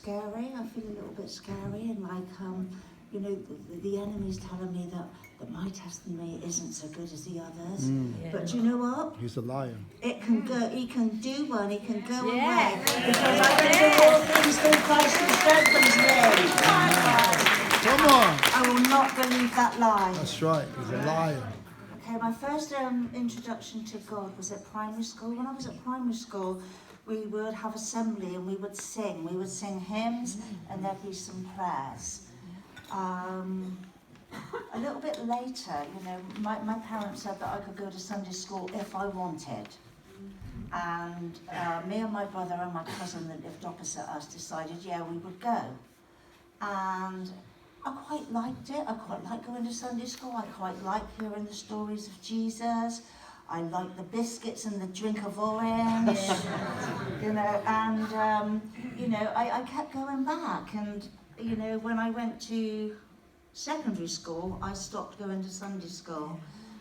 scary. I feel a little bit scary, and like, you know, the enemy's telling me that my testimony isn't so good as the others. But do you know what? He's a liar. It can go. He can do one. He can go away because I can do all things through Christ who strengthens me. Come on. I will not believe that lie. That's right. He's a liar. Okay, my first introduction to God was at primary school. When I was at primary school, we would have assembly and we would sing. We would sing hymns and there'd be some prayers. A little bit later, you know, my parents said that I could go to Sunday school if I wanted. And me and my brother and my cousin that lived opposite us decided, yeah, we would go. And I quite liked it. I quite liked going to Sunday school. I quite liked hearing the stories of Jesus. I liked the biscuits and the drink of orange, you know, and, you know, I kept going back. And, you know, when I went to secondary school, I stopped going to Sunday school.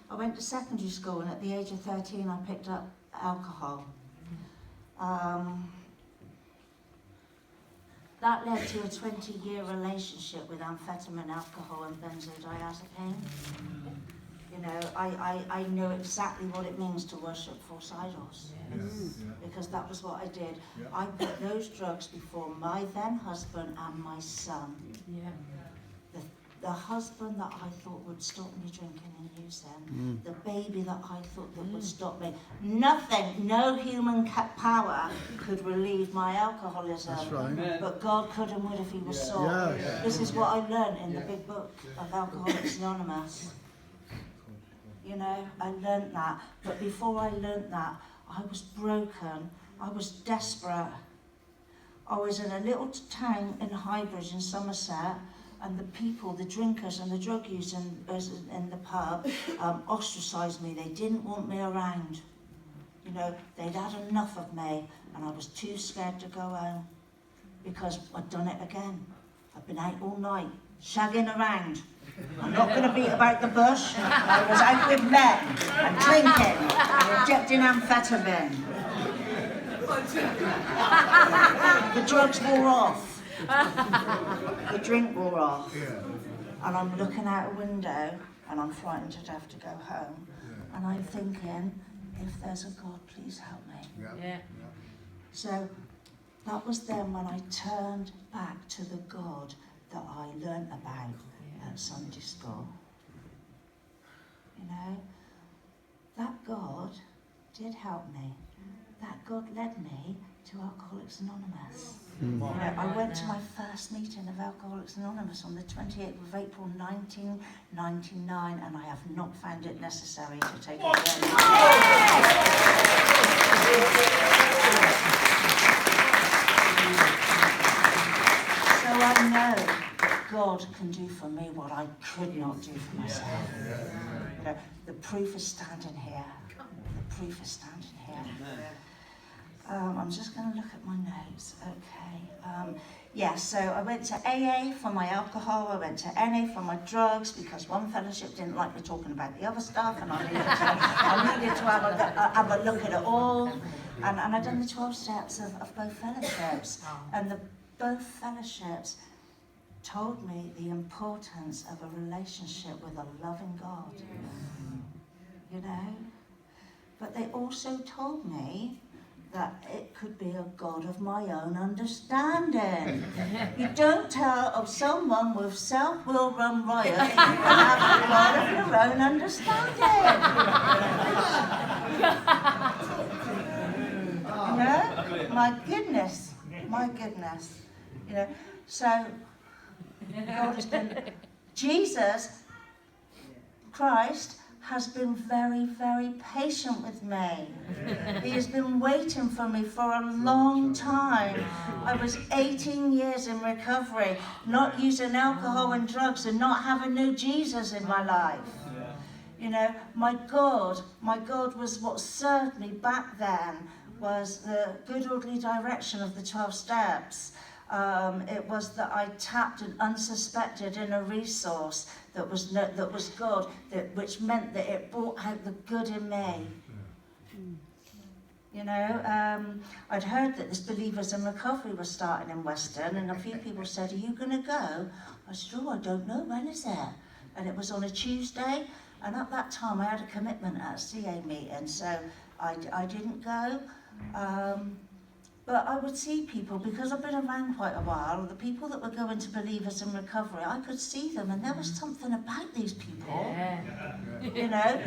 I went to secondary school, and at the age of 13, I picked up alcohol. That led to a 20-year relationship with amphetamine, alcohol, and benzodiazepine. You know, I know exactly what it means to worship false idols. Because that was what I did. I put those drugs before my then husband and my son. The husband that I thought would stop me drinking and using, the baby that I thought that would stop me. Nothing, no human power could relieve my alcoholism. That's right. But God could and would if he was sought. This is what I learned in the big book of Alcoholics Anonymous. You know, I learned that. But before I learned that, I was broken. I was desperate. I was in a little town in Highbridge in Somerset, and the people, the drinkers and the drug users in the pub ostracised me. They didn't want me around. You know, they'd had enough of me, and I was too scared to go home because I'd done it again. I'd been out all night, shagging around. I'm not going to beat about the bush. I was out with men and drinking and injecting amphetamine. The drugs wore off. The drink wore off. And I'm looking out a window and I'm frightened to death to go home. And I'm thinking, if there's a God, please help me. So that was then when I turned back to the God that I learnt about at Sunday school. You know, that God did help me. That God led me to Alcoholics Anonymous. You know, I went to my first meeting of Alcoholics Anonymous on the 28th of April 1999, and I have not found it necessary to take it again. So I know that God can do for me what I could not do for myself. You know, the proof is standing here. The proof is standing here. I'm just going to look at my notes. Okay. So I went to AA for my alcohol. I went to NA for my drugs because one fellowship didn't like me talking about the other stuff, and I needed to have a look at it all. And I'd done the 12 steps of both fellowships, and both fellowships told me the importance of a relationship with a loving God. You know, but they also told me that it could be a God of my own understanding. You don't tell of someone with self-will run riot, you can have a God of your own understanding. You know? My goodness. You know, so God has been, Jesus Christ has been very, very patient with me. He has been waiting for me for a long time. I was 18 years in recovery, not using alcohol and drugs and not having no Jesus in my life. You know, my God was what served me back then was the good orderly direction of the 12 steps. It was that I tapped an unsuspected inner resource that was God, which meant that it brought out the good in me. You know, I'd heard that this Believers in Recovery was starting in Weston, and a few people said, are you going to go? I said, oh, I don't know, when is it? And it was on a Tuesday, and at that time I had a commitment at a CA meeting, so I didn't go. But I would see people, because I've been around quite a while, the people that were going to Believers in Recovery, I could see them, and there was something about these people. You know,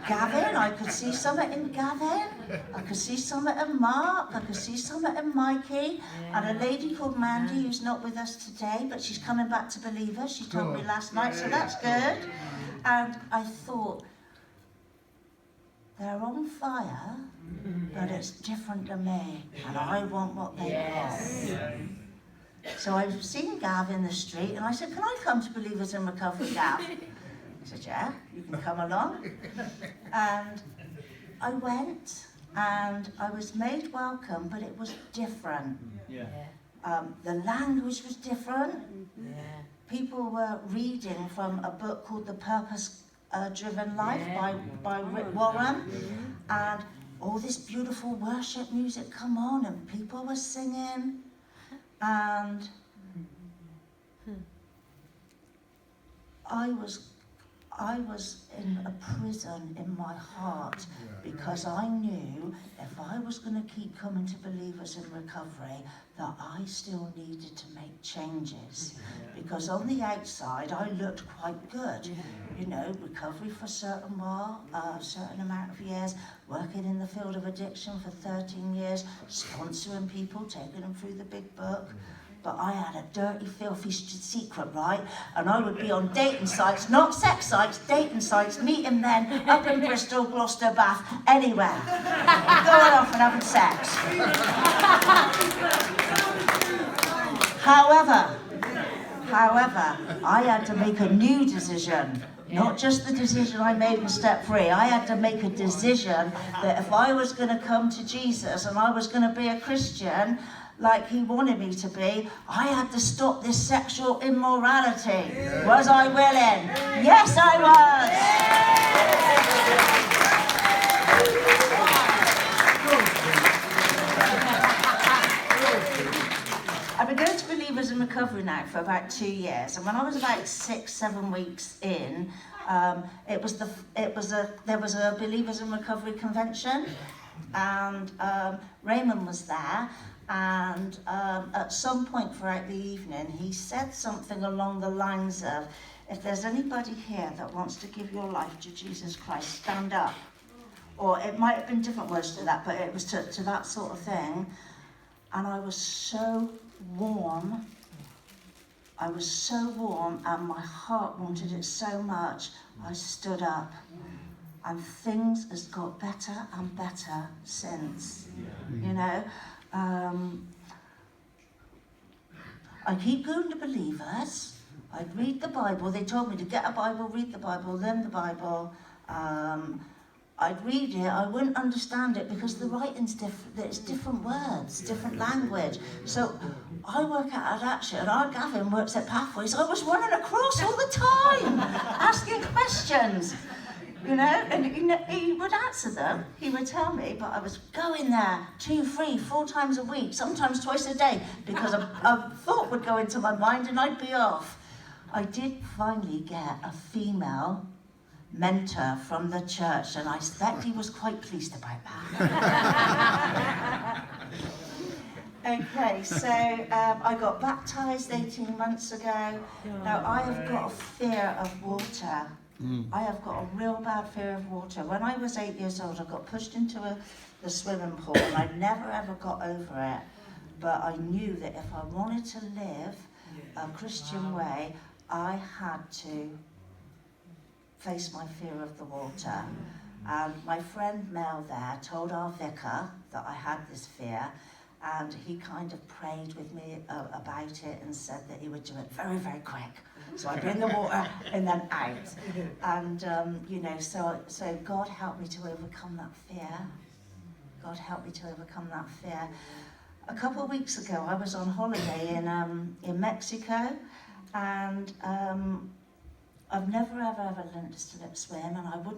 Gavin, I could see something in Gavin, I could see something in Mark, I could see something in Mikey, and a lady called Mandy who's not with us today, but she's coming back to Believers, she told me last night, so that's good. And I thought, they're on fire, but it's different to me, and I want what they want. So I've seen Gav in the street, and I said, can I come to Believers in Recovery, Gav? He said, yeah, you can come along. And I went, and I was made welcome, but it was different. The language was different. People were reading from a book called The Purpose-Driven Life by Rick Warren, and all this beautiful worship music come on, and people were singing, and I was in a prison in my heart, because I knew if I was going to keep coming to Believers in Recovery, that I still needed to make changes. Because on the outside, I looked quite good. You know, recovery for a certain while, a certain amount of years, working in the field of addiction for 13 years, sponsoring people, taking them through the big book. But I had a dirty, filthy secret, right? And I would be on dating sites, not sex sites, dating sites, meeting men up in Bristol, Gloucester, Bath, anywhere. Going off and having sex. However, I had to make a new decision. Not just the decision I made in step 3. I had to make a decision that if I was going to come to Jesus and I was going to be a Christian, like he wanted me to be, I had to stop this sexual immorality. Was I willing? Yes, I was. I've been going to Believers in Recovery now for about 2 years, and when I was about 6-7 weeks in, there was a Believers in Recovery convention, and Raymond was there. And at some point throughout the evening, he said something along the lines of, if there's anybody here that wants to give your life to Jesus Christ, stand up. Or it might have been different words to that, but it was to that sort of thing. And I was so warm. I was so warm, and my heart wanted it so much, I stood up. And things has got better and better since, you know. I keep going to Believers. I'd read the Bible. They told me to get a Bible, read the Bible, learn the Bible. I'd read it. I wouldn't understand it because the writing's different. It's different words, different language. So I work at Adaption, and our Gavin works at Pathways. I was running across all the time, asking questions. You know, and he would answer them, he would tell me, but I was going there 2, 3, 4 times a week, sometimes twice a day, because a thought would go into my mind and I'd be off. I did finally get a female mentor from the church, and I expect he was quite pleased about that. Okay, so I got baptised 18 months ago. Now, I have got a fear of water. I have got a real bad fear of water. When I was 8 years old, I got pushed into the swimming pool, and I never ever got over it. But I knew that if I wanted to live a Christian way, I had to face my fear of the water. And my friend Mel there told our vicar that I had this fear, and he kind of prayed with me about it and said that he would do it very, very quick. So I'd be in the water and then out. And, you know, so God helped me to overcome that fear. God helped me to overcome that fear. A couple of weeks ago, I was on holiday in Mexico, and I've never, ever learned to swim, and I wouldn't